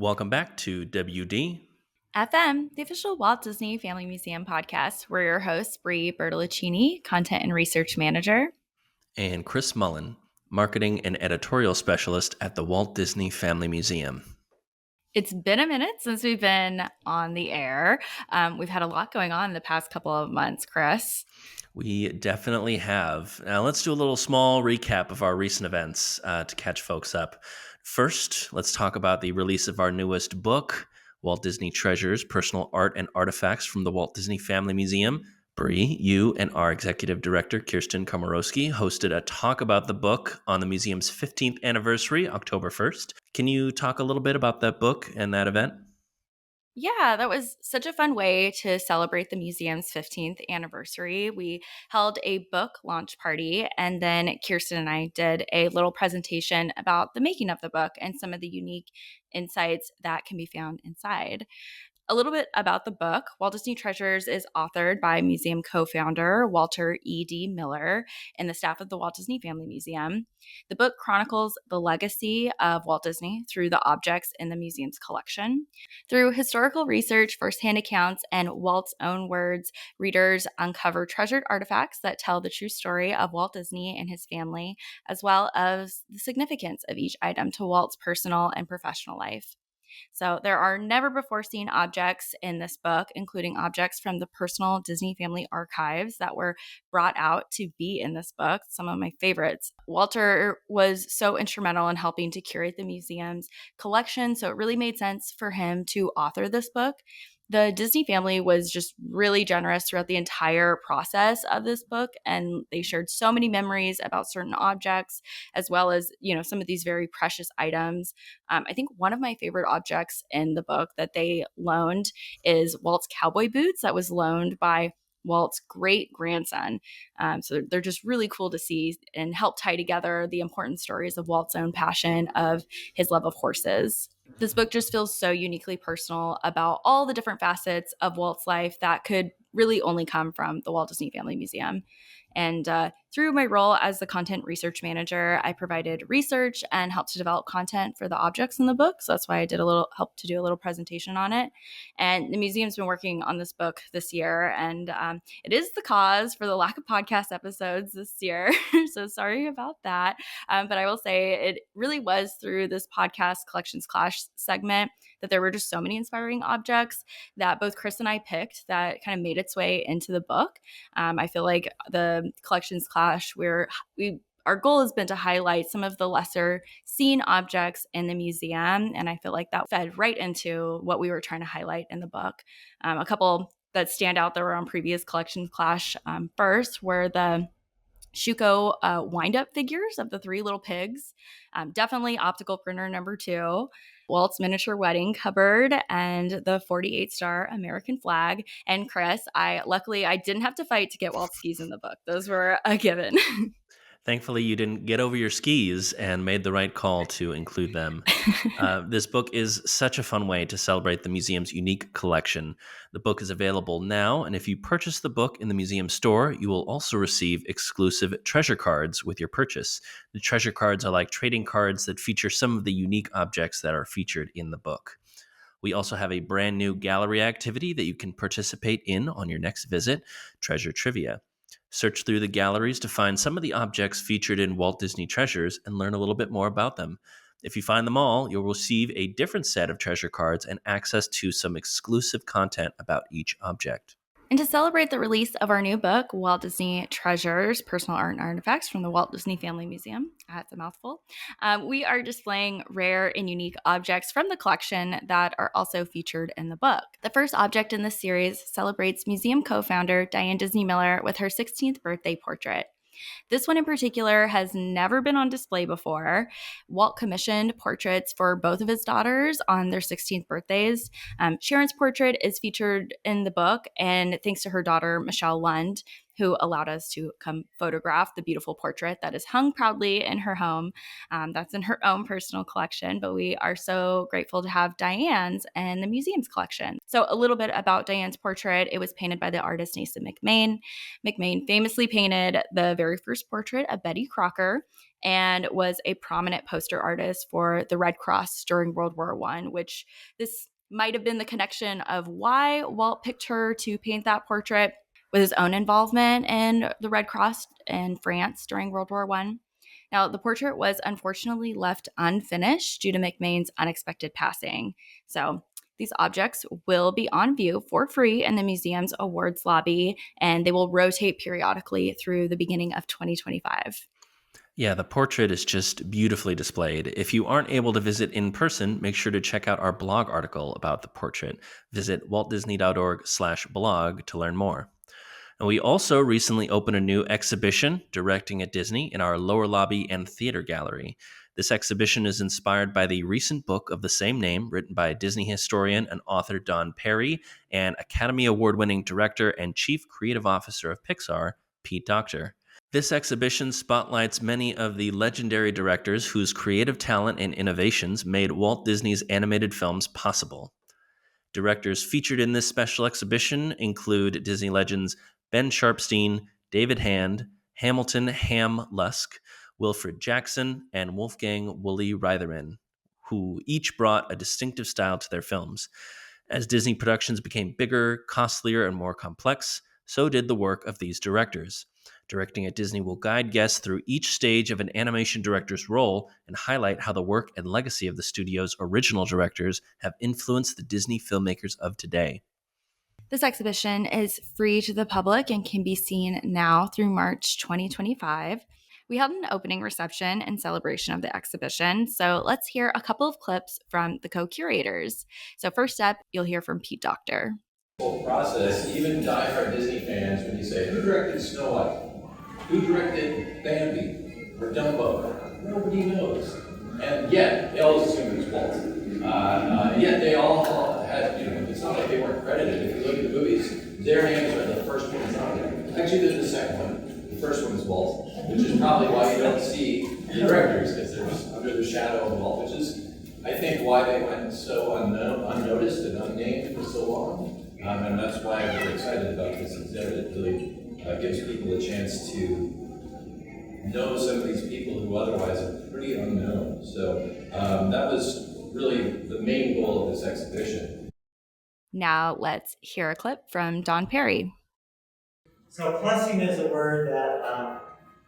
Welcome back to WD FM, the official Walt Disney Family Museum podcast. We're your hosts, Bree Bertoluccini, Content and Research Manager. and Chris Mullen, Marketing and Editorial Specialist at the Walt Disney Family Museum. It's been a minute since we've been on the air. We've had a lot going on in the past couple of months, Chris. We definitely have. Now, let's do a little small recap of our recent events to catch folks up. First, let's talk about the release of our newest book, Walt Disney Treasures, Personal Art and Artifacts from the Walt Disney Family Museum. Bree, you and our executive director, Kirsten Komorowski, hosted a talk about the book on the museum's 15th anniversary, October 1st. Can you talk a little bit about that book and that event? Yeah, that was such a fun way to celebrate the museum's 15th anniversary. We held a book launch party, and then Kirsten and I did a little presentation about the making of the book and some of the unique insights that can be found inside. A little bit about the book. Walt Disney Treasures is authored by museum co-founder Walter E.D. Miller and the staff of the Walt Disney Family Museum. The book chronicles the legacy of Walt Disney through the objects in the museum's collection. Through historical research, firsthand accounts, and Walt's own words, readers uncover treasured artifacts that tell the true story of Walt Disney and his family, as well as the significance of each item to Walt's personal and professional life. So there are never before seen objects in this book, including objects from the personal Disney family archives that were brought out to be in this book, some of my favorites. Walter was so instrumental in helping to curate the museum's collection, so it really made sense for him to author this book. The Disney family was just really generous throughout the entire process of this book, and they shared so many memories about certain objects, as well as, some of these very precious items. I think one of my favorite objects in the book that they loaned is Walt's cowboy boots that was loaned by Walt's great grandson. So they're just really cool to see and help tie together the important stories of Walt's own passion of his love of horses. This book just feels so uniquely personal about all the different facets of Walt's life that could really only come from the Walt Disney Family Museum. And through my role as the content research manager, I provided research and helped to develop content for the objects in the book. So that's why I did help to do a little presentation on it. And the museum's been working on this book this year, and it is the cause for the lack of podcast episodes this year. So sorry about that. But I will say it really was through this podcast Collections Clash segment that there were just so many inspiring objects that both Chris and I picked that kind of made its way into the book. I feel like the Collections Clash, where our goal has been to highlight some of the lesser seen objects in the museum, and I feel like that fed right into what we were trying to highlight in the book. A couple that stand out that were on previous Collections Clash first were the Shuko wind-up figures of the three little pigs. Definitely optical printer number 2, Walt's miniature wedding cupboard, and the 48-star American flag. And Chris, I didn't have to fight to get Walt's skis in the book. Those were a given. Thankfully, you didn't get over your skis and made the right call to include them. This book is such a fun way to celebrate the museum's unique collection. The book is available now, and if you purchase the book in the museum store, you will also receive exclusive treasure cards with your purchase. The treasure cards are like trading cards that feature some of the unique objects that are featured in the book. We also have a brand new gallery activity that you can participate in on your next visit, Treasure Trivia. Search through the galleries to find some of the objects featured in Walt Disney Treasures and learn a little bit more about them. If you find them all, you'll receive a different set of treasure cards and access to some exclusive content about each object. And to celebrate the release of our new book, Walt Disney Treasures, Personal Art and Artifacts from the Walt Disney Family Museum, that's a mouthful, we are displaying rare and unique objects from the collection that are also featured in the book. The first object in this series celebrates museum co-founder Diane Disney Miller with her 16th birthday portrait. This one in particular has never been on display before. Walt commissioned portraits for both of his daughters on their 16th birthdays. Sharon's portrait is featured in the book, and thanks to her daughter, Michelle Lund, who allowed us to come photograph the beautiful portrait that is hung proudly in her home. That's in her own personal collection, but we are so grateful to have Diane's and the museum's collection. So, a little bit about Diane's portrait. It was painted by the artist Nathan McMain. McMain famously painted the very first portrait of Betty Crocker and was a prominent poster artist for the Red Cross during World War One, which this might have been the connection of why Walt picked her to paint that portrait with his own involvement in the Red Cross in France during World War One. Now, the portrait was unfortunately left unfinished due to McMain's unexpected passing. So, these objects will be on view for free in the museum's awards lobby, and they will rotate periodically through the beginning of 2025. Yeah, the portrait is just beautifully displayed. If you aren't able to visit in person, make sure to check out our blog article about the portrait. Visit waltdisney.org/blog to learn more. And we also recently opened a new exhibition, Directing at Disney, in our lower lobby and theater gallery. This exhibition is inspired by the recent book of the same name, written by Disney historian and author Don Perry and Academy Award winning director and chief creative officer of Pixar, Pete Docter. This exhibition spotlights many of the legendary directors whose creative talent and innovations made Walt Disney's animated films possible. Directors featured in this special exhibition include Disney legends Ben Sharpstein, David Hand, Hamilton Ham Lusk, Wilfred Jackson, and Wolfgang Woolley Reitherman, who each brought a distinctive style to their films. As Disney productions became bigger, costlier, and more complex, so did the work of these directors. Directing at Disney will guide guests through each stage of an animation director's role and highlight how the work and legacy of the studio's original directors have influenced the Disney filmmakers of today. This exhibition is free to the public and can be seen now through March 2025. We held an opening reception in celebration of the exhibition, so let's hear a couple of clips from the co-curators. So first up, you'll hear from Pete Docter. Whole process, even diehard Disney fans, when you say, who directed Snow White? Who directed Bambi or Dumbo? Nobody knows. And yet, they always assume it was Walt. Yet they all had, it's not like they weren't credited. If you look at the movies, their names are the first ones on there. Actually, there's the second one. The first one is Walt, which is probably why you don't see the directors, because they're under the shadow of Walt, which is, I think, why they went so unnoticed and unnamed for so long. And that's why I'm very excited about this exhibit. It really gives people a chance to know some of these people who otherwise are pretty unknown. So that was really the main goal of this exhibition. Now let's hear a clip from Don Perry. So plussing is a word that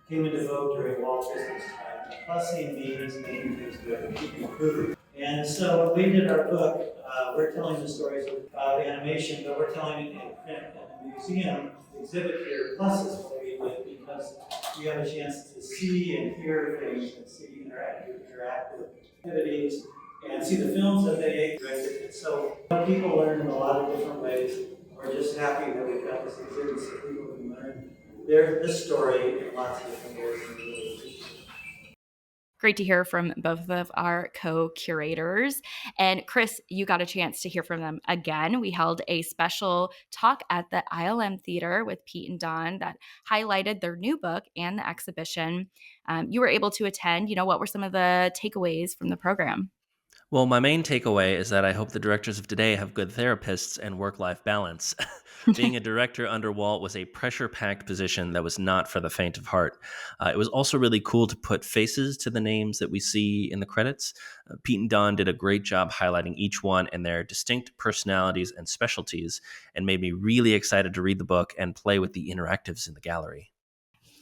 came into vogue during Walt Disney's time. Plussing means making things good, keeping improving. And so when we did our book, we're telling the stories of animation, but we're telling it in print. And the museum exhibit here pluses what we did because you have a chance to see and hear things and see interactive activities and see the films that they directed. And so people learn in a lot of different ways. We're just happy that we've got this exhibit so people can learn this story in lots of different ways. And we really appreciate it. Great to hear from both of our co-curators. And Chris, you got a chance to hear from them again. We held a special talk at the ILM Theater with Pete and Don that highlighted their new book and the exhibition. You were able to attend. What were some of the takeaways from the program? Well, my main takeaway is that I hope the directors of today have good therapists and work life balance. Being a director under Walt was a pressure packed position that was not for the faint of heart. It was also really cool to put faces to the names that we see in the credits. Pete and Don did a great job highlighting each one and their distinct personalities and specialties, and made me really excited to read the book and play with the interactives in the gallery.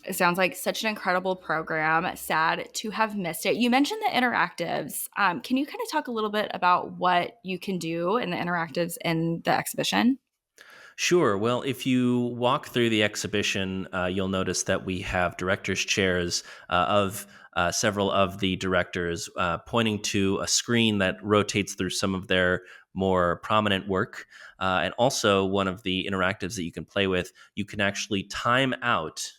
It sounds like such an incredible program. Sad to have missed it. You mentioned the interactives. Can you kind of talk a little bit about what you can do in the interactives in the exhibition? Sure. Well, if you walk through the exhibition, you'll notice that we have directors' chairs of several of the directors pointing to a screen that rotates through some of their more prominent work. And also, one of the interactives that you can play with, you can actually time out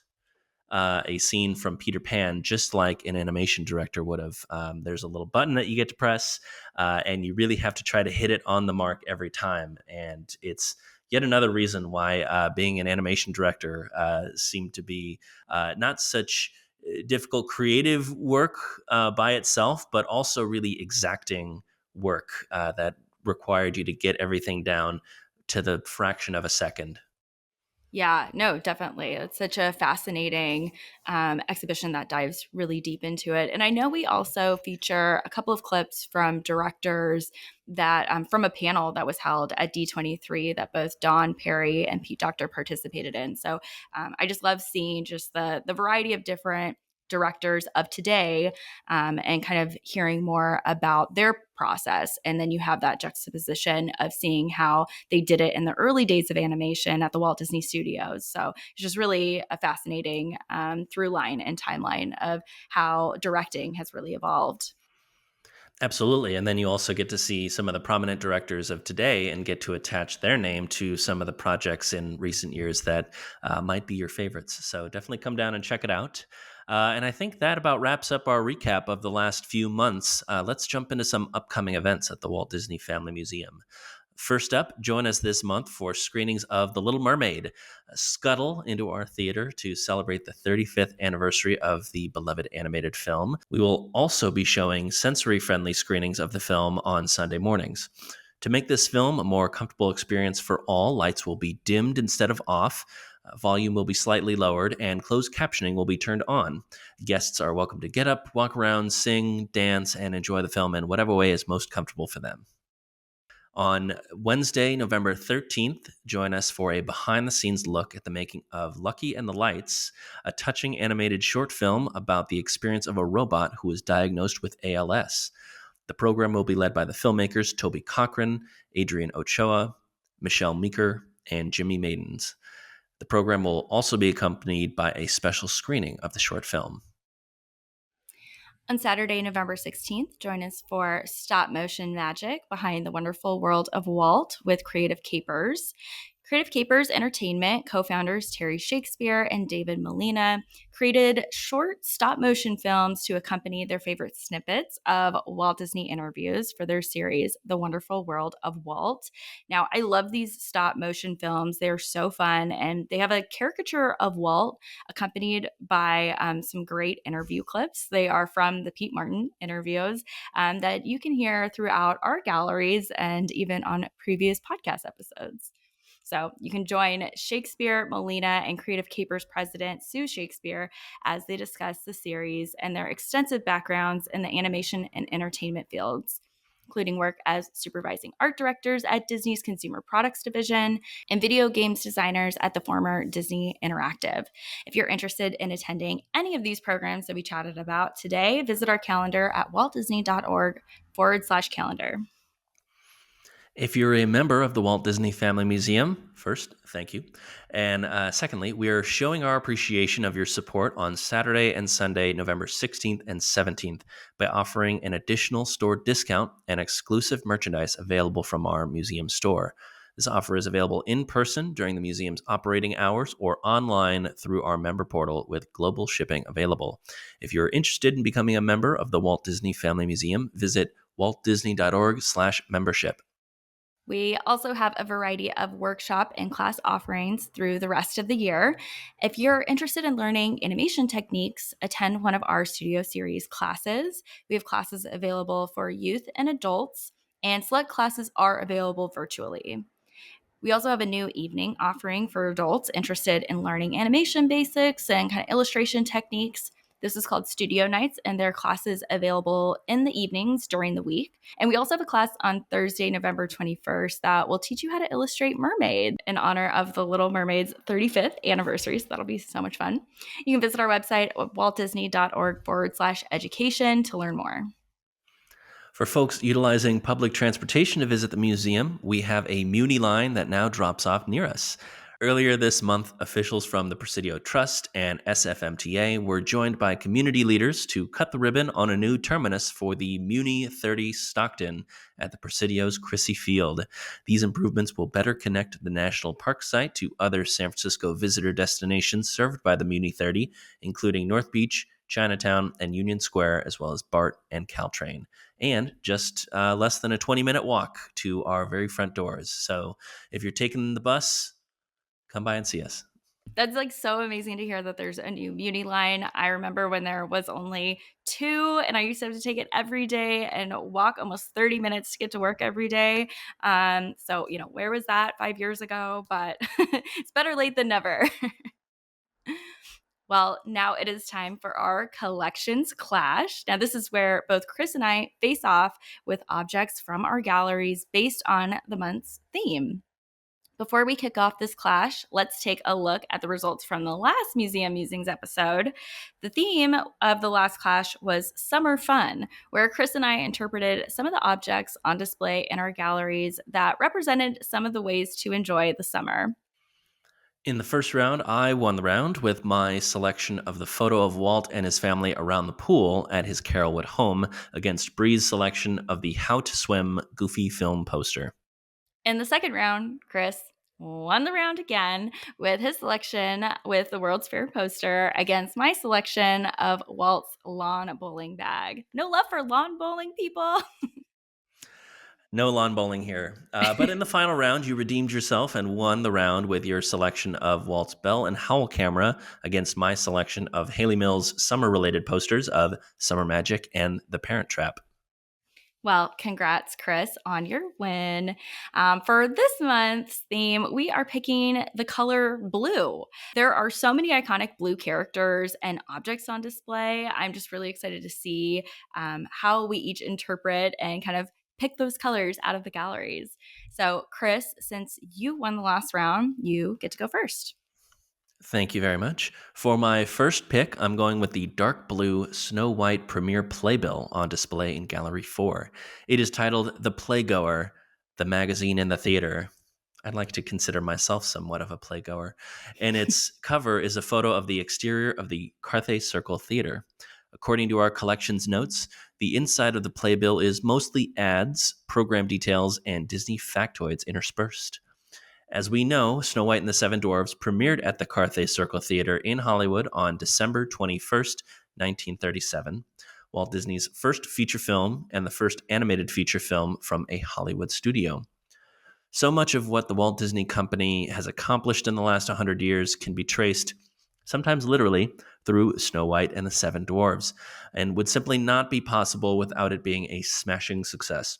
a scene from Peter Pan, just like an animation director would have. There's a little button that you get to press, and you really have to try to hit it on the mark every time. And it's yet another reason why being an animation director seemed to be not such difficult creative work by itself, but also really exacting work that required you to get everything down to the fraction of a second. Yeah, no, definitely. It's such a fascinating exhibition that dives really deep into it. And I know we also feature a couple of clips from directors that from a panel that was held at D23 that both Don Perry and Pete Docter participated in. So I just love seeing just the variety of different directors of today, and kind of hearing more about their process. And then you have that juxtaposition of seeing how they did it in the early days of animation at the Walt Disney Studios. So it's just really a fascinating through line and timeline of how directing has really evolved. Absolutely. And then you also get to see some of the prominent directors of today and get to attach their name to some of the projects in recent years that might be your favorites. So definitely come down and check it out. And I think that about wraps up our recap of the last few months. Let's jump into some upcoming events at the Walt Disney Family Museum. First up, join us this month for screenings of The Little Mermaid. Scuttle into our theater to celebrate the 35th anniversary of the beloved animated film. We will also be showing sensory friendly screenings of the film on Sunday mornings. To make this film a more comfortable experience for all, lights will be dimmed instead of off. Volume will be slightly lowered, and closed captioning will be turned on. Guests are welcome to get up, walk around, sing, dance, and enjoy the film in whatever way is most comfortable for them. On Wednesday, November 13th, join us for a behind the scenes look at the making of Lucky and the Lights, a touching animated short film about the experience of a robot who was diagnosed with ALS. The program will be led by the filmmakers Toby Cochran, Adrian Ochoa, Michelle Meeker, and Jimmy Maidens. The program will also be accompanied by a special screening of the short film. On Saturday, November 16th, join us for Stop Motion Magic Behind the Wonderful World of Walt with Creative Capers. Creative Capers Entertainment co founders Terry Shakespeare and David Molina created short stop motion films to accompany their favorite snippets of Walt Disney interviews for their series, The Wonderful World of Walt. Now, I love these stop motion films. They're so fun, and they have a caricature of Walt accompanied by some great interview clips. They are from the Pete Martin interviews that you can hear throughout our galleries and even on previous podcast episodes. So you can join Shakespeare, Molina, and Creative Capers president Sue Shakespeare as they discuss the series and their extensive backgrounds in the animation and entertainment fields, including work as supervising art directors at Disney's Consumer Products Division and video games designers at the former Disney Interactive. If you're interested in attending any of these programs that we chatted about today, visit our calendar at waltdisney.org/calendar. If you're a member of the Walt Disney Family Museum, first, thank you. And secondly, we are showing our appreciation of your support on Saturday and Sunday, November 16th and 17th, by offering an additional store discount and exclusive merchandise available from our museum store. This offer is available in person during the museum's operating hours or online through our member portal with global shipping available. If you're interested in becoming a member of the Walt Disney Family Museum, visit waltdisney.org/membership. We also have a variety of workshop and class offerings through the rest of the year. If you're interested in learning animation techniques, attend one of our Studio Series classes. We have classes available for youth and adults, and select classes are available virtually. We also have a new evening offering for adults interested in learning animation basics and kind of illustration techniques. This is called Studio Nights, and there are classes available in the evenings during the week. And we also have a class on Thursday, November 21st, that will teach you how to illustrate mermaid in honor of the Little Mermaid's 35th anniversary. So that'll be so much fun. You can visit our website at waltdisney.org/education to learn more. For folks utilizing public transportation to visit the museum, we have a Muni line that now drops off near us. Earlier this month, officials from the Presidio Trust and SFMTA were joined by community leaders to cut the ribbon on a new terminus for the Muni 30 Stockton at the Presidio's Crissy Field. These improvements will better connect the National Park site to other San Francisco visitor destinations served by the Muni 30, including North Beach, Chinatown, and Union Square, as well as BART and Caltrain. And just less than a 20-minute walk to our very front doors. So if you're taking the bus, come by and see us. That's like so amazing to hear that there's a new Muni line. I remember when there was only two, and I used to have to take it every day and walk almost 30 minutes to get to work every day. So, where was that 5 years ago? But it's better late than never. Well, now it is time for our collections clash. Now, this is where both Chris and I face off with objects from our galleries based on the month's theme. Before we kick off this clash, let's take a look at the results from the last Museum Musings episode. The theme of the last clash was summer fun, where Chris and I interpreted some of the objects on display in our galleries that represented some of the ways to enjoy the summer. In the first round, I won the round with my selection of the photo of Walt and his family around the pool at his Carrollwood home against Bree's selection of the How to Swim Goofy film poster. In the second round, Chris won the round again with his selection with the World's Fair poster against my selection of Walt's lawn bowling bag. No love for lawn bowling, people. No lawn bowling here. But in the final round, you redeemed yourself and won the round with your selection of Walt's Bell and Howell camera against my selection of Haley Mills' summer-related posters of Summer Magic and The Parent Trap. Well, congrats, Chris, on your win. For this month's theme, we are picking the color blue. There are so many iconic blue characters and objects on display. I'm just really excited to see how we each interpret and kind of pick those colors out of the galleries. So, Chris, since you won the last round, you get to go first. Thank you very much. For my first pick, I'm going with the dark blue Snow White Premiere Playbill on display in Gallery 4. It is titled The Playgoer, the magazine in the theater. I'd like to consider myself somewhat of a playgoer. And its cover is a photo of the exterior of the Carthay Circle Theater. According to our collection's notes, the inside of the playbill is mostly ads, program details, and Disney factoids interspersed. As we know, Snow White and the Seven Dwarfs premiered at the Carthay Circle Theater in Hollywood on December 21st, 1937, Walt Disney's first feature film and the first animated feature film from a Hollywood studio. So much of what the Walt Disney Company has accomplished in the last 100 years can be traced, sometimes literally, through Snow White and the Seven Dwarfs, and would simply not be possible without it being a smashing success.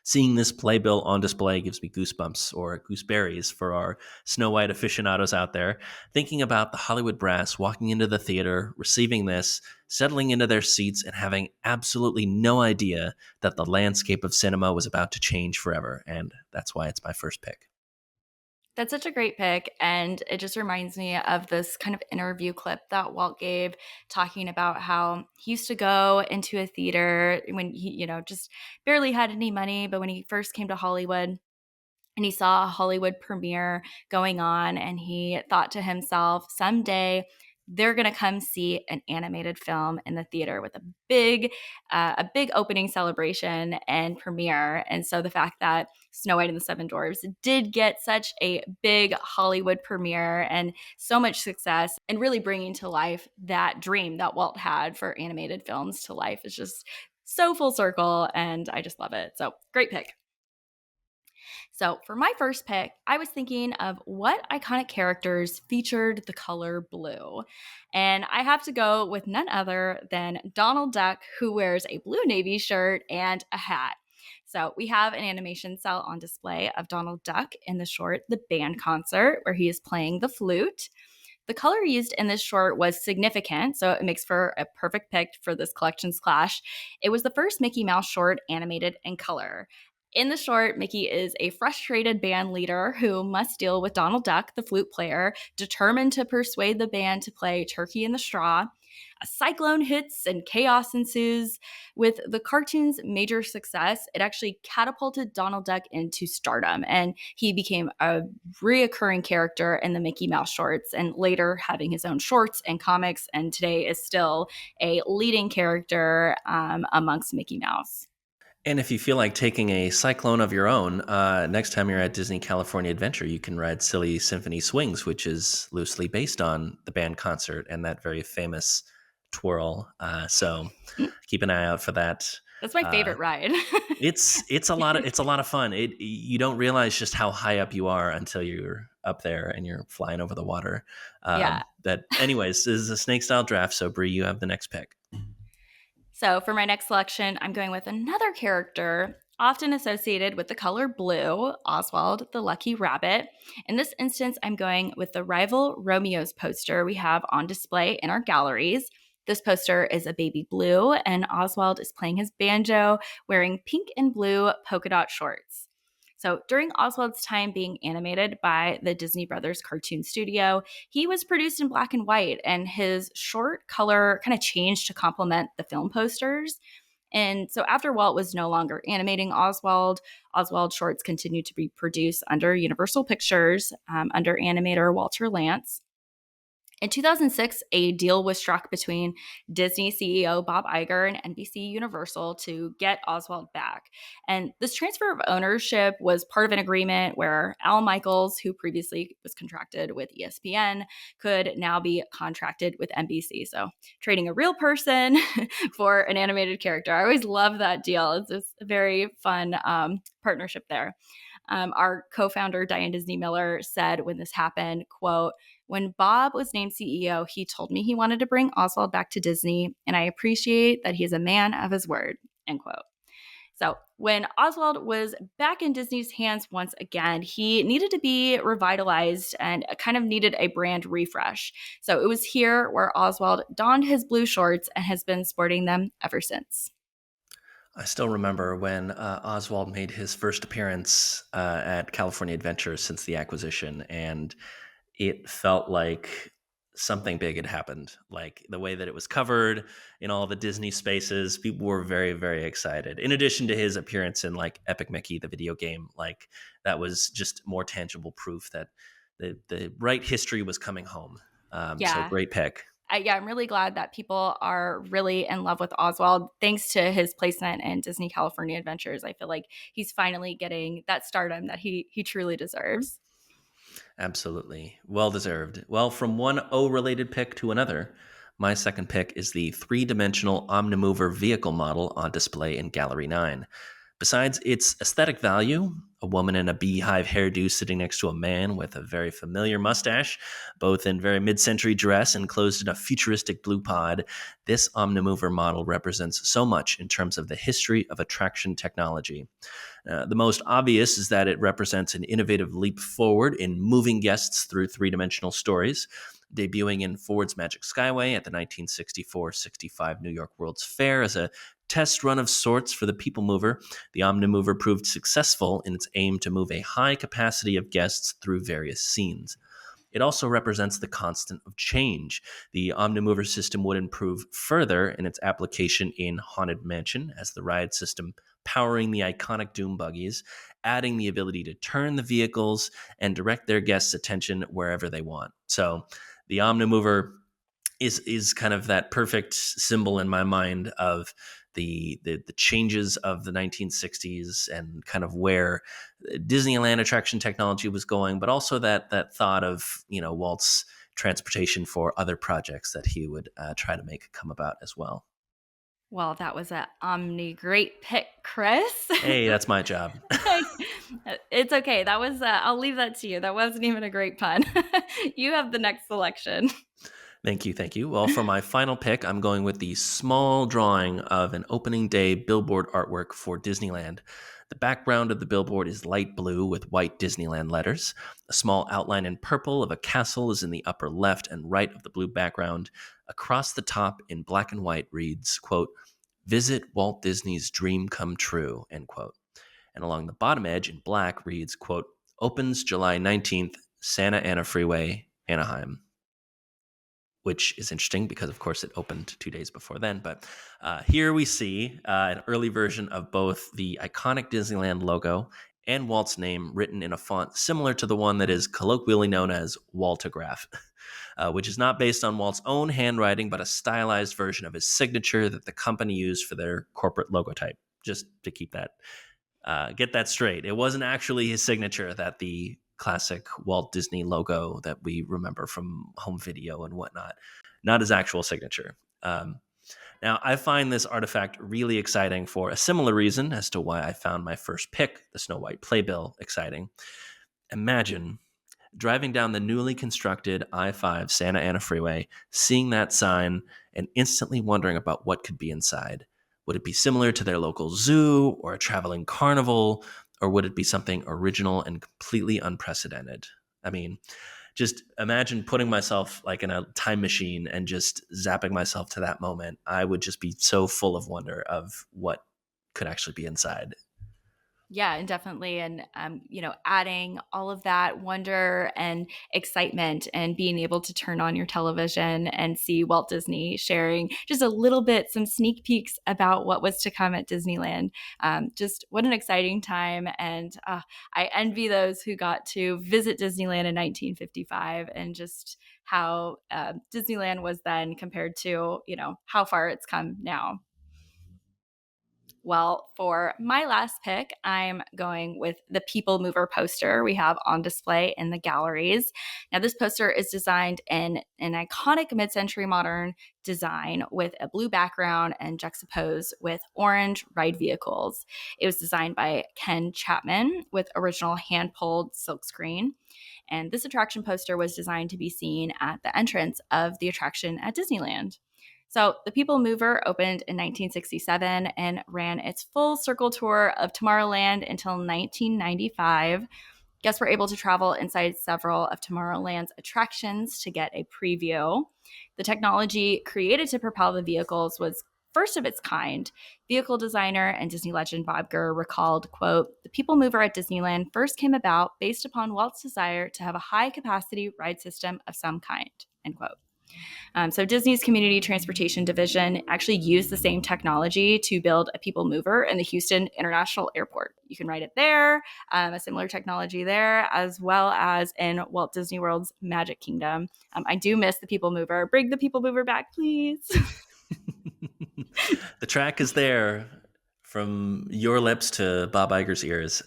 Seeing this playbill on display gives me goosebumps, or gooseberries for our Snow White aficionados out there, thinking about the Hollywood brass walking into the theater, receiving this, settling into their seats, and having absolutely no idea that the landscape of cinema was about to change forever, and that's why it's my first pick. That's such a great pick. And it just reminds me of this kind of interview clip that Walt gave talking about how he used to go into a theater when he, just barely had any money. But when he first came to Hollywood, and he saw a Hollywood premiere going on, and he thought to himself, someday they're going to come see an animated film in the theater with a big opening celebration and premiere. And so the fact that Snow White and the Seven Dwarfs did get such a big Hollywood premiere and so much success, and really bringing to life that dream that Walt had for animated films to life is just so full circle, and I just love it. So great pick. So, for my first pick, I was thinking of what iconic characters featured the color blue. And I have to go with none other than Donald Duck, who wears a blue Navy shirt and a hat. So, we have an animation cell on display of Donald Duck in the short The Band Concert, where he is playing the flute. The color used in this short was significant, so it makes for a perfect pick for this collections clash. It was the first Mickey Mouse short animated in color. In the short, Mickey is a frustrated band leader who must deal with Donald Duck, the flute player, determined to persuade the band to play Turkey in the Straw. A cyclone hits and chaos ensues. With the cartoon's major success, it actually catapulted Donald Duck into stardom, and he became a reoccurring character in the Mickey Mouse shorts, and later having his own shorts and comics, and today is still a leading character amongst Mickey Mouse. And if you feel like taking a cyclone of your own, next time you're at Disney California Adventure, you can ride Silly Symphony Swings, which is loosely based on the band concert and that very famous twirl. So keep an eye out for that. That's my Uh, favorite ride. it's a lot of fun. You don't realize just how high up you are until you're up there and you're flying over the water. Yeah. But anyways, this is a snake style draft. So Bree, you have the next pick. So for my next selection, I'm going with another character often associated with the color blue, Oswald the Lucky Rabbit. In this instance, I'm going with the Rival Romeo's poster we have on display in our galleries. This poster is a baby blue, and Oswald is playing his banjo wearing pink and blue polka dot shorts. So during Oswald's time being animated by the Disney Brothers Cartoon Studio, he was produced in black and white, and his short color kind of changed to complement the film posters. And so after Walt was no longer animating Oswald, Oswald shorts continued to be produced under Universal Pictures under animator Walter Lantz. In 2006, a deal was struck between Disney CEO Bob Iger and NBC Universal to get Oswald back. And this transfer of ownership was part of an agreement where Al Michaels, who previously was contracted with ESPN, could now be contracted with NBC. So trading a real person for an animated character. I always love that deal. It's just a very fun partnership there. Our co-founder Diane Disney Miller said when this happened, quote, "When Bob was named CEO, he told me he wanted to bring Oswald back to Disney, and I appreciate that he is a man of his word," end quote. So when Oswald was back in Disney's hands once again, he needed to be revitalized and kind of needed a brand refresh. So it was here where Oswald donned his blue shorts and has been sporting them ever since. I still remember when Oswald made his first appearance at California Adventure since the acquisition, and it felt like something big had happened. Like the way that it was covered in all the Disney spaces, people were very, very excited. In addition to his appearance in like Epic Mickey, the video game, like that was just more tangible proof that the right history was coming home. So Yeah, great pick. I'm really glad that people are really in love with Oswald thanks to his placement in Disney California Adventures. I feel like he's finally getting that stardom that he truly deserves. Absolutely. Well deserved. Well, from one O related pick to another, my second pick is the three dimensional Omnimover vehicle model on display in Gallery 9. Besides its aesthetic value, a woman in a beehive hairdo sitting next to a man with a very familiar mustache, both in very mid century dress and closed in a futuristic blue pod, this Omnimover model represents so much in terms of the history of attraction technology. The most obvious is that it represents an innovative leap forward in moving guests through three-dimensional stories. Debuting in Ford's Magic Skyway at the 1964-65 New York World's Fair as a test run of sorts for the People Mover, the Omnimover proved successful in its aim to move a high capacity of guests through various scenes. It also represents the constant of change. The Omnimover system would improve further in its application in Haunted Mansion as the ride system powering the iconic Doom buggies, adding the ability to turn the vehicles and direct their guests' attention wherever they want. So the Omnimover is kind of that perfect symbol in my mind of the changes of the 1960s and kind of where Disneyland attraction technology was going, but also that thought of Walt's transportation for other projects that he would try to make come about as well. Well, that was a omni great pick, Chris. Hey, that's my job. It's okay. That was I'll leave that to you. That wasn't even a great pun. You have the next selection. Thank you, thank you. Well, for my final pick, I'm going with the small drawing of an opening day billboard artwork for Disneyland. The background of the billboard is light blue with white Disneyland letters. A small outline in purple of a castle is in the upper left and right of the blue background. Across the top in black and white reads, quote, "Visit Walt Disney's dream come true," end quote. And along the bottom edge in black reads, quote, "Opens July 19th, Santa Ana Freeway, Anaheim," which is interesting because, of course, it opened 2 days before then. But here we see an early version of both the iconic Disneyland logo and Walt's name written in a font similar to the one that is colloquially known as Waltograph, which is not based on Walt's own handwriting, but a stylized version of his signature that the company used for their corporate logotype. Just to keep that, get that straight. It wasn't actually his signature that the classic Walt Disney logo that we remember from home video and whatnot, not his actual signature. Um, Now, I find this artifact really exciting for a similar reason as to why I found my first pick, the Snow White playbill, exciting. Imagine driving down the newly constructed I-5 Santa Ana freeway, seeing that sign, and instantly wondering about what could be inside. Would it be similar to their local zoo or a traveling carnival, or would it be something original and completely unprecedented? I mean, just imagine putting myself like in a time machine and just zapping myself to that moment. I would just be so full of wonder of what could actually be inside. Yeah, and definitely. And, adding all of that wonder and excitement and being able to turn on your television and see Walt Disney sharing just a little bit, some sneak peeks about what was to come at Disneyland. Just what an exciting time. And I envy those who got to visit Disneyland in 1955 and just how Disneyland was then compared to, how far it's come now. Well, for my last pick, I'm going with the People Mover poster we have on display in the galleries. Now, this poster is designed in an iconic mid century modern design with a blue background and juxtaposed with orange ride vehicles. It was designed by Ken Chapman with original hand pulled silkscreen. And this attraction poster was designed to be seen at the entrance of the attraction at Disneyland. So, the People Mover opened in 1967 and ran its full circle tour of Tomorrowland until 1995. Guests were able to travel inside several of Tomorrowland's attractions to get a preview. The technology created to propel the vehicles was first of its kind. Vehicle designer and Disney legend Bob Gurr recalled, quote, "The People Mover at Disneyland first came about based upon Walt's desire to have a high-capacity ride system of some kind," end quote. So Disney's Community Transportation Division actually used the same technology to build a people mover in the Houston International Airport. You can ride it there, a similar technology there, as well as in Walt Disney World's Magic Kingdom. I do miss the people mover. Bring the people mover back, please. The track is there from your lips to Bob Iger's ears.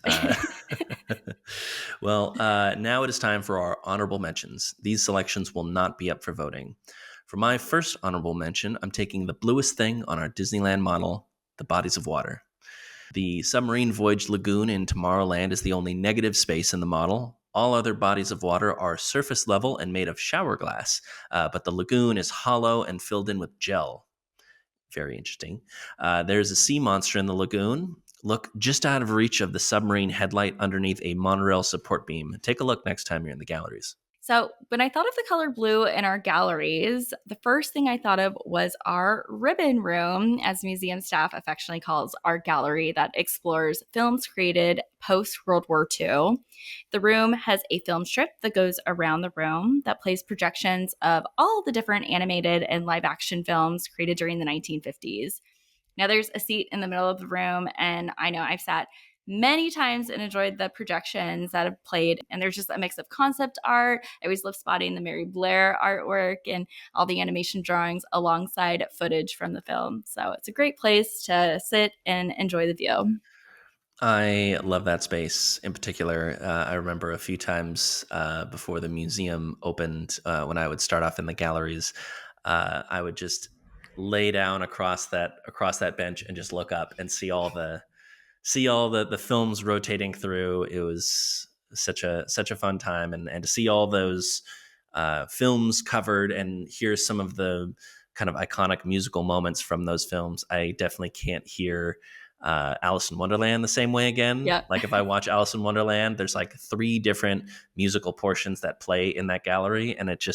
Now it is time for our honorable mentions. These selections will not be up for voting. For my first honorable mention, I'm taking the bluest thing on our Disneyland model, the bodies of water. The submarine voyage lagoon in Tomorrowland is the only negative space in the model. All other bodies of water are surface level and made of shower glass, but the lagoon is hollow and filled in with gel. Very interesting. There's a sea monster in the lagoon. Look just out of reach of the submarine headlight underneath a monorail support beam. Take a look next time you're in the galleries. So, when I thought of the color blue in our galleries, the first thing I thought of was our ribbon room, as museum staff affectionately calls our gallery that explores films created post World War II. The room has a film strip that goes around the room that plays projections of all the different animated and live action films created during the 1950s. Now, there's a seat in the middle of the room, and I know I've sat many times and enjoyed the projections that have played. And there's just a mix of concept art. I always love spotting the Mary Blair artwork and all the animation drawings alongside footage from the film. So it's a great place to sit and enjoy the view. I love that space in particular. I remember a few times before the museum opened, when I would start off in the galleries, I would just lay down across that bench and just look up and see all the films rotating through. It was such a fun time, and to see all those films covered and hear some of the kind of iconic musical moments from those films. I definitely can't hear Alice in Wonderland the same way again. Yeah. Like if I watch Alice in Wonderland, there's like 3 different musical portions that play in that gallery, and it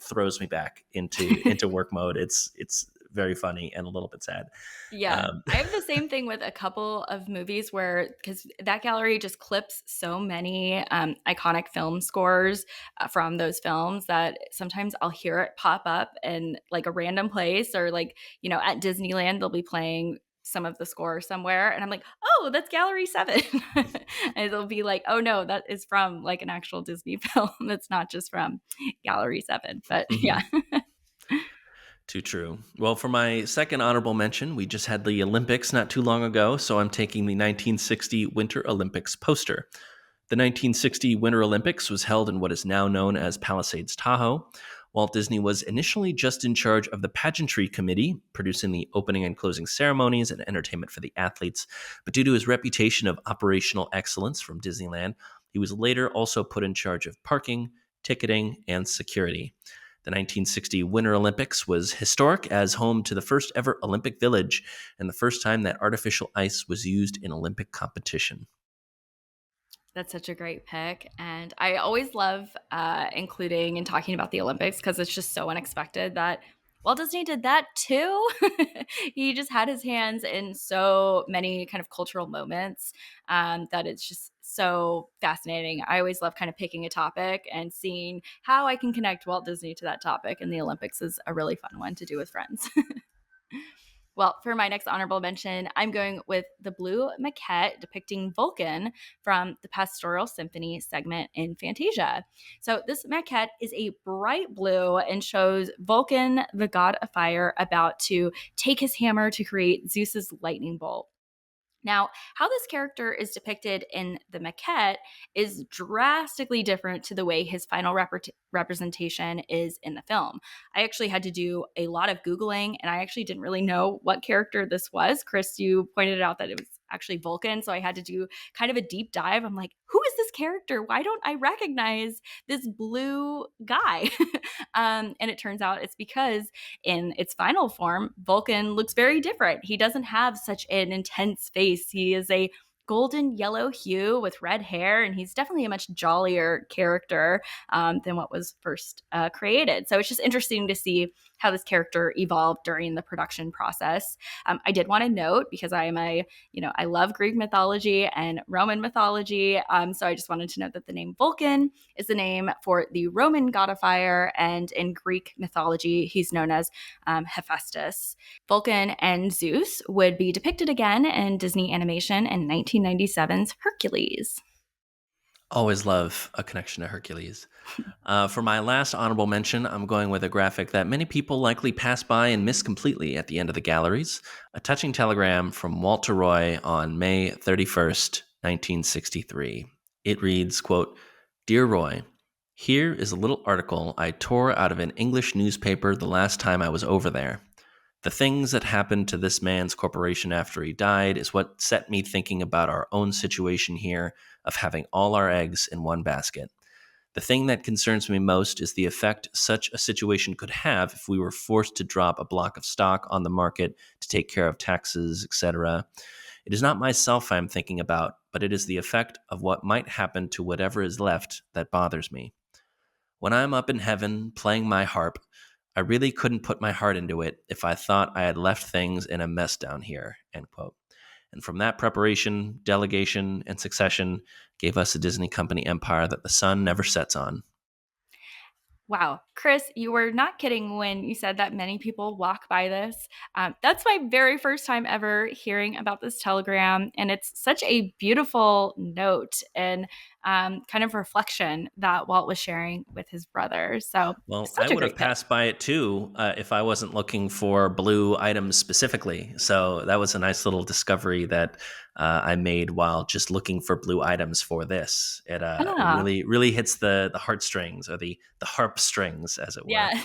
throws me back into work mode. It's very funny and a little bit sad. Yeah, Um, I have the same thing with a couple of movies where, because that gallery just clips so many iconic film scores from those films that sometimes I'll hear it pop up in like a random place, or like, at Disneyland, they'll be playing some of the score somewhere. And I'm like, oh, that's Gallery 7. And it'll be like, oh no, that is from like an actual Disney film. That's not just from Gallery 7. But yeah. mhm. Too true. Well, for my second honorable mention, we just had the Olympics not too long ago, so I'm taking the 1960 Winter Olympics poster. The 1960 Winter Olympics was held in what is now known as Palisades Tahoe. Walt Disney was initially just in charge of the pageantry committee, producing the opening and closing ceremonies and entertainment for the athletes. But due to his reputation of operational excellence from Disneyland, he was later also put in charge of parking, ticketing, and security. The 1960 Winter Olympics was historic as home to the first ever Olympic Village and the first time that artificial ice was used in Olympic competition. That's such a great pick. And I always love including and talking about the Olympics because it's just so unexpected that Walt Disney did that too. He just had his hands in so many kind of cultural moments that it's just so fascinating. I always love kind of picking a topic and seeing how I can connect Walt Disney to that topic. And the Olympics is a really fun one to do with friends. Well, for my next honorable mention, I'm going with the blue maquette depicting Vulcan from the Pastoral Symphony segment in Fantasia. So, this maquette is a bright blue and shows Vulcan, the god of fire, about to take his hammer to create Zeus's lightning bolt. Now, how this character is depicted in the maquette is drastically different to the way his final representation is in the film. I actually had to do a lot of Googling, and I actually didn't really know what character this was. Chris, you pointed out that it was actually Vulcan, so I had to do kind of a deep dive. I'm like, who is this character? Why don't I recognize this blue guy? And it turns out it's because in its final form, Vulcan looks very different. He doesn't have such an intense face. He is a golden yellow hue with red hair, and he's definitely a much jollier character than what was first created. So it's just interesting to see how this character evolved during the production process. I did want to note because I love Greek mythology and Roman mythology. So I just wanted to note that the name Vulcan is the name for the Roman god of fire, and in Greek mythology, he's known as Hephaestus. Vulcan and Zeus would be depicted again in Disney animation in 1997's Hercules. Always love a connection to Hercules. For my last honorable mention, I'm going with a graphic that many people likely pass by and miss completely at the end of the galleries, a touching telegram from Walter Roy on May 31st, 1963. It reads, quote, "Dear Roy, here is a little article I tore out of an English newspaper the last time I was over there. The things that happened to this man's corporation after he died is what set me thinking about our own situation here of having all our eggs in one basket. The thing that concerns me most is the effect such a situation could have if we were forced to drop a block of stock on the market to take care of taxes, etc. It is not myself I am thinking about, but it is the effect of what might happen to whatever is left that bothers me. When I'm up in heaven playing my harp, I really couldn't put my heart into it if I thought I had left things in a mess down here," end quote. And from that preparation, delegation, and succession gave us a Disney company empire that the sun never sets on. Wow. Chris, you were not kidding when you said that many people walk by this. That's my very first time ever hearing about this telegram. And it's such a beautiful note and kind of reflection that Walt was sharing with his brother. So, Well, I such a would have great pick. passed by it too if I wasn't looking for blue items specifically. So that was a nice little discovery that I made while just looking for blue items for this. It Ah, really hits the heartstrings or the harp strings, as it were. yeah.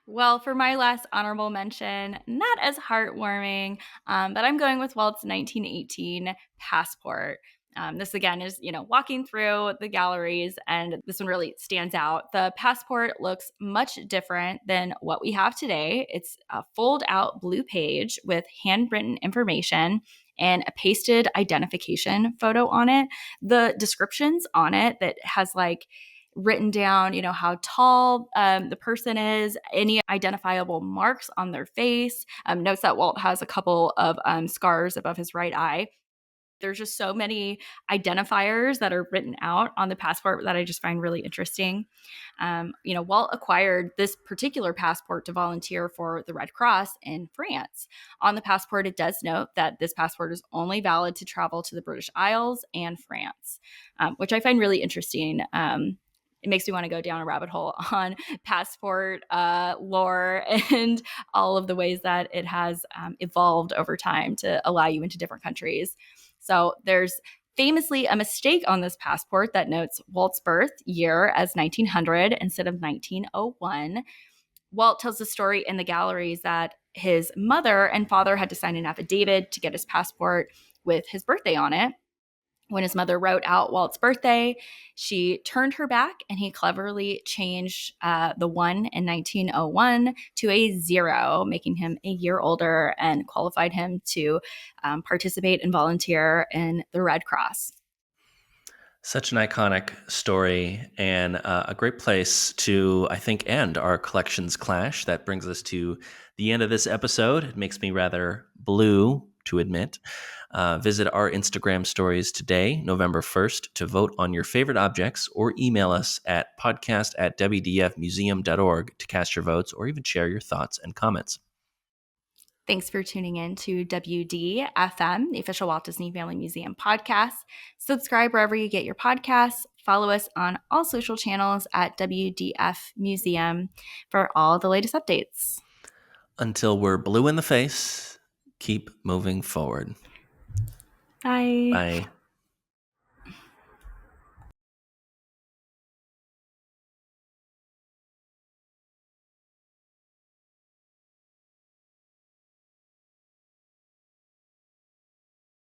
Well, for my last honorable mention, not as heartwarming, but I'm going with Walt's 1918 passport. This again is, walking through the galleries, and this one really stands out. The passport looks much different than what we have today. It's a fold out blue page with handwritten information and a pasted identification photo on it. The descriptions on it that has like written down, how tall the person is, any identifiable marks on their face. Notes that Walt has a couple of scars above his right eye. There's just so many identifiers that are written out on the passport that I just find really interesting. Walt acquired this particular passport to volunteer for the Red Cross in France. On the passport, it does note that this passport is only valid to travel to the British Isles and France, which I find really interesting. It makes me want to go down a rabbit hole on passport lore and all of the ways that it has evolved over time to allow you into different countries. So there's famously a mistake on this passport that notes Walt's birth year as 1900 instead of 1901. Walt tells the story in the galleries that his mother and father had to sign an affidavit to get his passport with his birthday on it. When his mother wrote out Walt's birthday, she turned her back and he cleverly changed the 1 in 1901 to a 0, making him a year older and qualified him to participate and volunteer in the Red Cross. Such an iconic story and a great place to, I think, end our collections clash. That brings us to the end of this episode. It makes me rather blue to admit. Visit our Instagram stories today, November 1st, to vote on your favorite objects, or email us at podcast@wdfmuseum.org to cast your votes or even share your thoughts and comments. Thanks for tuning in to WDFM, the official Walt Disney Family Museum podcast. Subscribe wherever you get your podcasts. Follow us on all social channels at WDF Museum for all the latest updates. Until we're blue in the face, keep moving forward. Bye. Bye.